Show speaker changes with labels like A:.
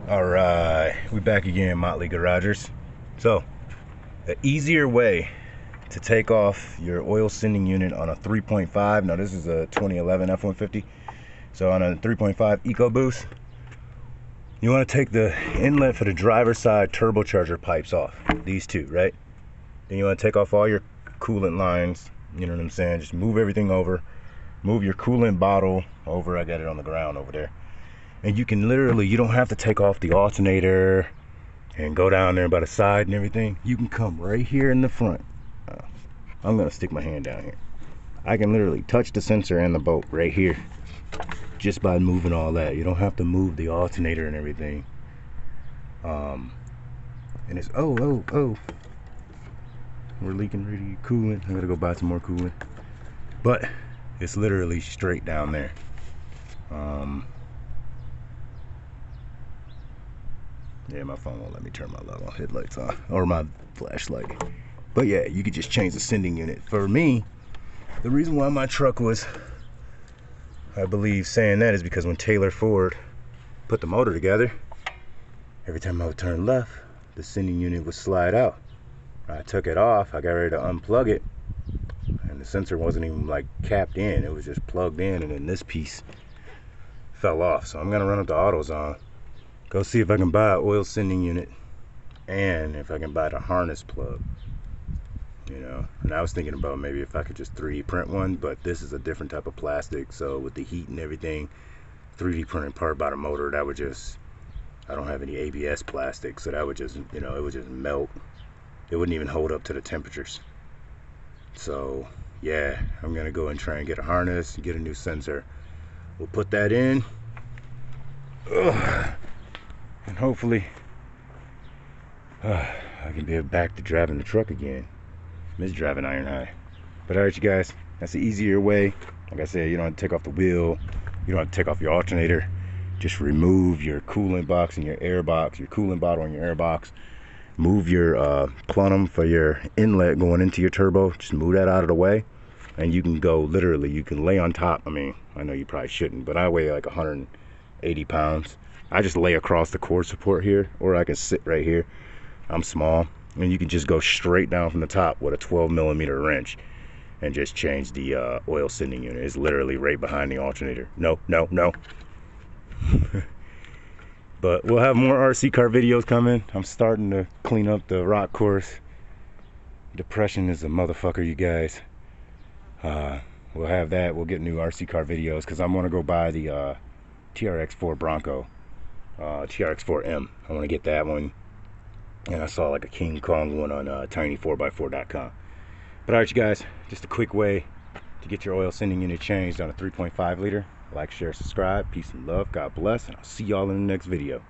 A: Alright, we back again, Motley Garagers. So, the easier way to take off your oil sending unit on a 3.5, now this is a 2011 F-150, so on a 3.5 Ecoboost, you want to take the inlet for the driver's side turbocharger pipes off, these two, right? Then you want to take off all your coolant lines, you know what I'm saying, just move everything over, move your coolant bottle over, I got it on the ground over there. And you can literally, you don't have to take off the alternator and go down there by the side and everything. You can come right here in the front. I'm gonna stick my hand down here. I can literally touch the sensor and the bolt right here just by moving all that. You don't have to move the alternator and everything. And it's, oh. We're leaking really coolant. I gotta go buy some more coolant. But it's literally straight down there. Yeah, my phone won't let me turn my level headlights on, or my flashlight. But yeah, you could just change the sending unit. For me, the reason why my truck was, I believe, saying that is because when Taylor Ford put the motor together, every time I would turn left, the sending unit would slide out. I took it off, I got ready to unplug it, and the sensor wasn't even like capped in, it was just plugged in, and then this piece fell off. So I'm gonna run up the AutoZone, go see if I can buy an oil sending unit and if I can buy the harness plug, you know. And I was thinking about maybe if I could just 3D print one, but this is a different type of plastic, so with the heat and everything, 3D printing part by the motor, that would just, I don't have any ABS plastic, so that would just, you know, it would just melt. It wouldn't even hold up to the temperatures. So yeah, I'm gonna go and try and get a harness and get a new sensor. We'll put that in. Ugh. And hopefully I can be back to driving the truck again. Miss driving Iron High. But alright, you guys, that's the easier way. Like I said, you don't have to take off the wheel, you don't have to take off your alternator. Just remove your coolant box and your air box, your coolant bottle and your air box. Move your plenum for your inlet going into your turbo. Just move that out of the way, and you can go, literally, you can lay on top. I mean, I know you probably shouldn't, but I weigh like 180 pounds. I just lay across the cord support here, or I can sit right here. I'm small, and you can just go straight down from the top with a 12mm wrench and just change the oil sending unit. It's literally right behind the alternator. No. But we'll have more RC car videos coming. I'm starting to clean up the rock course. Depression is a motherfucker, you guys. We'll have that. We'll get new RC car videos because I want to go buy the TRX4 Bronco. TRX4M. I want to get that one. And I saw like a King Kong one on tiny4x4.com. But alright, you guys, just a quick way to get your oil sending unit changed on a 3.5 liter. Like, share, subscribe. Peace and love. God bless. And I'll see y'all in the next video.